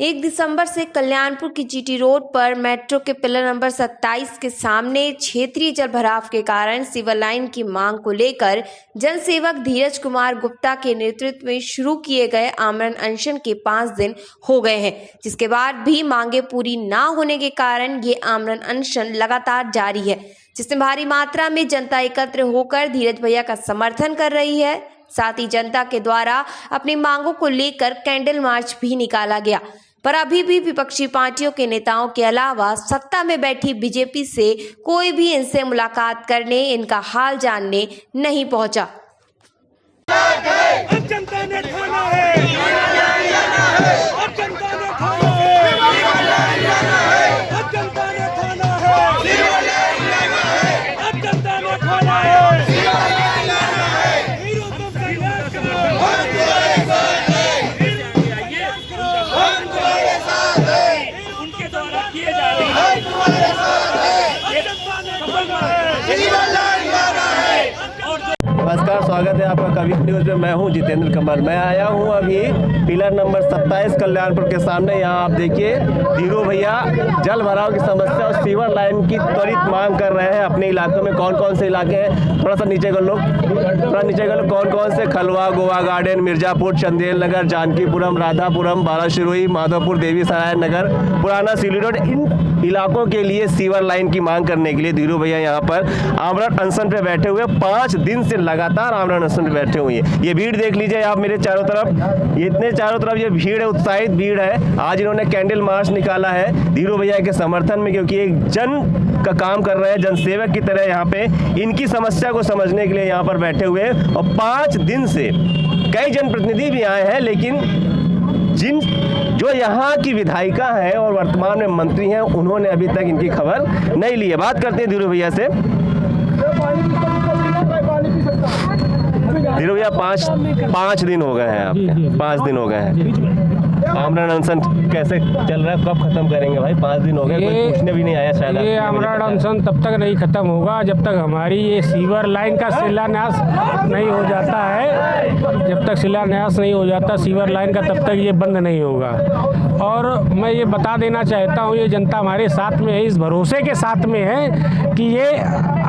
1 दिसंबर से कल्याणपुर की GT road पर मेट्रो के पिलर नंबर 27 के सामने क्षेत्रीय जल भराव के कारण सीवर लाइन की मांग को लेकर जनसेवक धीरज कुमार गुप्ता के नेतृत्व में शुरू किए गए आमरण अनशन के 5 दिन हो गए हैं, जिसके बाद भी मांगे पूरी ना होने के कारण ये आमरण अनशन लगातार जारी है, जिसमें भारी मात्रा में जनता एकत्र होकर धीरज भैया का समर्थन कर रही है। साथ ही जनता के द्वारा अपनी मांगों को लेकर कैंडल मार्च भी निकाला गया, पर अभी भी विपक्षी पार्टियों के नेताओं के अलावा सत्ता में बैठी बीजेपी से कोई भी इनसे मुलाकात करने, इनका हाल जानने नहीं पहुंचा। जनता ने खाना है, अब जनता ने खाना है, अब जनता ने खाना है, अब जनता ने खाना है। उनके द्वारा किए जा रहे नमस्कार, स्वागत है आपका कवि न्यूज़ में। मैं हूं जितेंद्र कमल। मैं आया हूं अभी पिलर नंबर 27 कल्याणपुर के सामने। यहां आप देखिए धीरू भैया जल भराव की समस्या और सीवर लाइन की त्वरित मांग कर रहे हैं। अपने इलाकों में कौन कौन से इलाके हैं, थोड़ा सा नीचे कर लो, कौन कौन से खलवा, गोवा गार्डन, मिर्जापुर, चंदेल नगर, जानकीपुरम, राधापुरम, बालाशिरोई, माधोपुर, देवी सराय नगर, पुराना सिवली रोड, इन इलाकों के लिए सीवर लाइन की मांग करने के लिए धीरू भैया यहाँ पर आमरण अनशन पे बैठे हुए 5 दिन से लगातार आमरण अनशन पे बैठे हुए हैं। ये भीड़ देख लीजिए आप मेरे चारों तरफ, ये इतने चारों तरफ ये भीड़ है, उत्साहित भीड़ है। आज इन्होंने कैंडल मार्च निकाला है धीरू भैया के समर्थन में, क्योंकि एक जन का काम कर रहे हैं, जनसेवक की तरह यहाँ पे इनकी समस्या को समझने के लिए यहाँ पर बैठे हुए हैं। और 5 दिन से कई जनप्रतिनिधि भी आए हैं, लेकिन जो यहाँ की विधायिका है और वर्तमान में मंत्री हैं, उन्होंने अभी तक इनकी खबर नहीं ली है। बात करते हैं धीरू भैया से। धीरू भैया 5 दिन हो गए हैं आपके, 5 दिन हो गए हैं। आमरण अनशन कैसे चल रहा है, कब खत्म करेंगे भाई? 5 दिन हो गए, कोई पूछने भी नहीं आया शायद। ये आमरण अनशन तब तक नहीं खत्म होगा जब तक हमारी ये सीवर लाइन का शिलान्यास नहीं हो जाता है। जब तक शिलान्यास नहीं हो जाता सीवर लाइन का, तब तक ये बंद नहीं होगा। और मैं ये बता देना चाहता हूँ, ये जनता हमारे साथ में है, इस भरोसे के साथ में है कि ये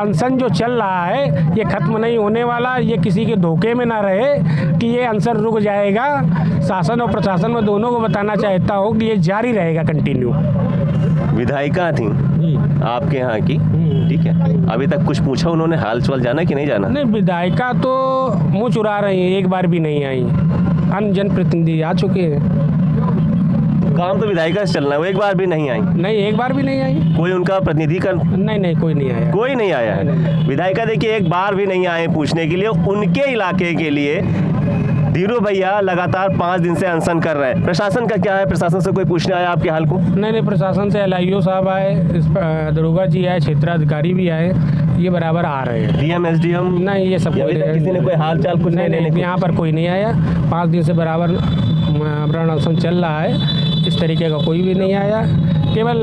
अनशन जो चल रहा है ये खत्म नहीं होने वाला। ये किसी के धोखे में ना रहे कि ये अनशन रुक जाएगा। शासन और प्रशासन में दोनों को बताना चाहता हूँ कि ये जारी रहेगा, कंटिन्यू। विधायिका थी आपके यहाँ की, ठीक है, अभी तक कुछ पूछा उन्होंने, हाल चाल जाना कि नहीं जाना? नहीं, विधायिका तो मुँह चुरा रही है, एक बार भी नहीं आई। अन्य जनप्रतिनिधि आ चुके हैं। काम तो विधायिका से चलना है, वो एक बार भी नहीं आई? नहीं, एक बार भी नहीं आई। कोई उनका प्रतिनिधि का? नहीं, कोई नहीं आया। कोई नहीं आया है। विधायिका देखिए एक बार भी नहीं आए पूछने के लिए। उनके इलाके के लिए धीरू भैया लगातार 5 दिन से अनशन कर रहे हैं। प्रशासन का क्या है, प्रशासन से कोई पूछने आया आपके हाल को? नहीं, प्रशासन से LIO साहब आए, दरोगा जी आए, क्षेत्राधिकारी भी आए, ये बराबर आ रहे हैं। DM SDM नहीं, ये सब किसी ने कोई हाल चाल कुछ नहीं, यहाँ पर कोई नहीं आया। 5 दिन से बराबर आमरण अनशन चल रहा है, इस तरीके का कोई भी नहीं आया। केवल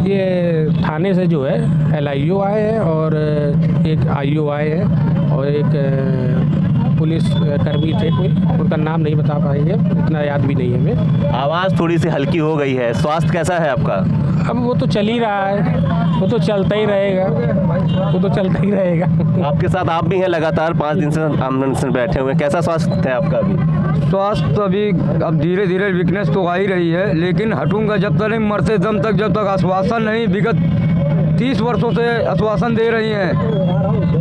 ये थाने से जो है LIO आए हैं और एक IO आए हैं और एक पुलिस कर्मी थे, कोई उनका नाम नहीं बता पाएंगे, इतना याद भी नहीं है हमें। आवाज़ थोड़ी सी हल्की हो गई है। स्वास्थ्य कैसा है आपका? अब वो तो चल ही रहा है, वो तो चलता ही रहेगा, वो तो चलता ही रहेगा। आपके साथ आप भी हैं लगातार 5 दिन से आमरण अनशन बैठे हुए हैं, कैसा स्वास्थ्य है आपका अभी? स्वास्थ्य तो अभी अब धीरे धीरे वीकनेस तो आ ही रही है, लेकिन हटूंगा जब तक नहीं, मरते दम तक, जब तक आश्वासन नहीं। विगत 30 वर्षों से आश्वासन दे रही हैं,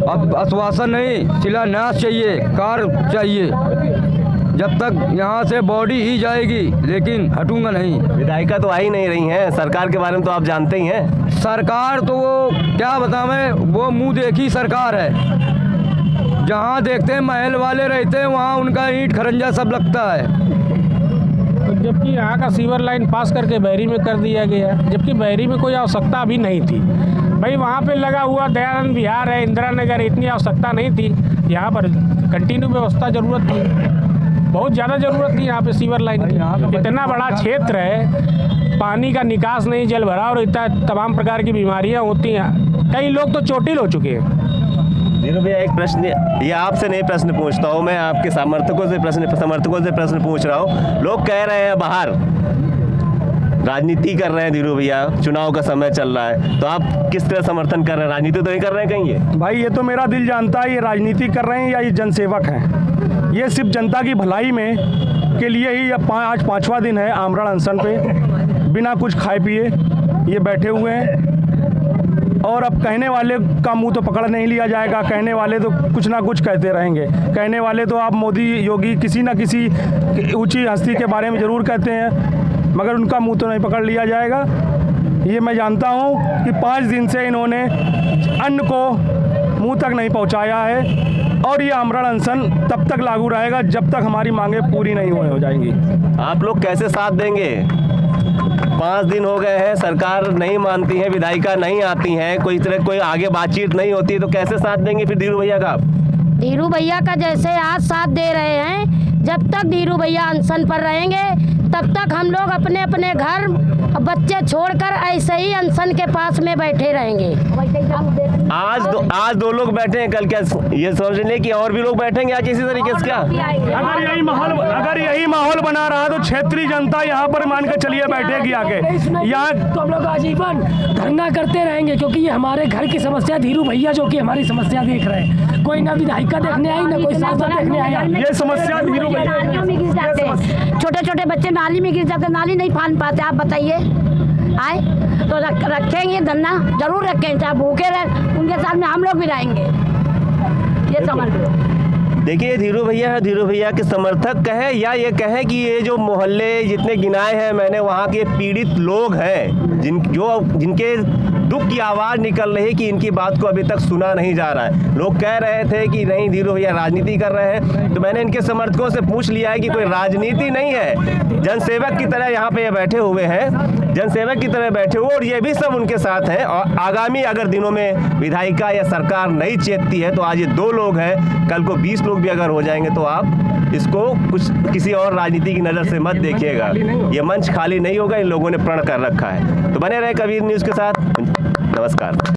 अब आश्वासन नहीं, शिलान्यास चाहिए, कार्य चाहिए। जब तक यहाँ से बॉडी ही जाएगी, लेकिन हटूंगा नहीं। विधायिका तो आ ही नहीं रही हैं, सरकार के बारे में तो आप जानते ही हैं। सरकार तो वो क्या बतावें, वो मुंह देखी सरकार है। जहाँ देखते हैं महल वाले रहते हैं, वहाँ उनका ईंट खरंजा सब लगता है। जबकि यहाँ का सीवर लाइन पास करके बहरी में कर दिया गया, जबकि बहरी में कोई आवश्यकता भी नहीं थी। भाई वहाँ पे लगा हुआ दयानंद विहार है, इंदिरा नगर, इतनी आवश्यकता नहीं थी। यहाँ पर कंटिन्यू व्यवस्था ज़रूरत थी, बहुत ज़्यादा ज़रूरत थी यहाँ पे सीवर लाइन की। इतना बड़ा क्षेत्र है, पानी का निकास नहीं, जल भराव रहता है, तमाम प्रकार की बीमारियाँ होती हैं। कई लोग तो चोटिल हो चुके हैं। धीरू भैया एक प्रश्न, ये आपसे नहीं प्रश्न पूछता हूँ मैं, आपके समर्थकों से प्रश्न पूछ रहा हूँ। लोग कह रहे हैं बाहर राजनीति कर रहे हैं धीरू भैया, चुनाव का समय चल रहा है, तो आप किस तरह समर्थन कर रहे हैं? राजनीति तो नहीं कर रहे हैं कहीं ये? भाई ये तो मेरा दिल जानता है, ये राजनीति कर रहे हैं या ये जनसेवक हैं। ये सिर्फ जनता की भलाई में के लिए ही आज 5वां दिन है आमरण अनशन पे, बिना कुछ खाए पिए ये बैठे हुए हैं। और अब कहने वाले का मुंह तो पकड़ नहीं लिया जाएगा, कहने वाले तो कुछ ना कुछ कहते रहेंगे। कहने वाले तो आप मोदी योगी किसी न किसी ऊंची हस्ती के बारे में ज़रूर कहते हैं, मगर उनका मुंह तो नहीं पकड़ लिया जाएगा। ये मैं जानता हूँ कि 5 दिन से इन्होंने अन्न को मुंह तक नहीं पहुँचाया है और ये आमरण अनशन तब तक लागू रहेगा जब तक हमारी मांगें पूरी नहीं हो जाएंगी। आप लोग कैसे साथ देंगे? 5 दिन हो गए हैं, सरकार नहीं मानती है, विधायिका नहीं आती हैं, कोई आगे बातचीत नहीं होती है, तो कैसे साथ देंगे फिर धीरू भैया का? धीरू भैया का जैसे आज साथ दे रहे हैं, जब तक धीरू भैया अनशन पर रहेंगे तब तक हम लोग अपने अपने घर बच्चे छोड़कर ऐसे ही अनशन के पास में बैठे रहेंगे। आज दो लोग बैठे हैं, कल क्या ये समझ लें कि और भी लोग बैठेंगे आज इसी तरीके से? क्या अगर यही माहौल बना रहा तो क्षेत्रीय जनता यहाँ पर मान के चलिए बैठेगी आके। यहाँ तो हम लोग आजीवन धरना करते रहेंगे, क्योंकि ये हमारे घर की समस्या, धीरू भैया जो कि हमारी समस्या देख रहे हैं। कोई ना विधायिका देखने आई, ना कोई सांसद देखने आया। ये समस्या धीरू भैया, छोटे छोटे बच्चे नाली में गिर जाते, नाली नहीं फान पाते। आप बताइए, आए तो रखेंगे धरना, जरूर रखेंगे, चाहे भूखे रहे उनके साथ में हम लोग भी रहेंगे। ये समझ लो। देखिए धीरू भैया के समर्थक कहें या ये कहें कि ये जो मोहल्ले जितने गिनाए हैं मैंने, वहाँ के पीड़ित लोग हैं जिनके दुख की आवाज़ निकल रही है कि इनकी बात को अभी तक सुना नहीं जा रहा है। लोग कह रहे थे कि नहीं धीरू भैया राजनीति कर रहे हैं, तो मैंने इनके समर्थकों से पूछ लिया है कि कोई राजनीति नहीं है, जनसेवक की तरह यहाँ पे ये बैठे हुए हैं, जनसेवक की तरह बैठे हुए, और ये भी सब उनके साथ हैं। और आगामी अगर दिनों में विधायिका या सरकार नहीं चेतती है तो आज ये 2 लोग हैं, कल को 20 लोग भी अगर हो जाएंगे तो आप इसको किसी और राजनीति की नज़र से मत देखिएगा। ये मंच खाली नहीं होगा, इन लोगों ने प्रण कर रखा है। तो बने रहे कबीर न्यूज़ के साथ। नमस्कार।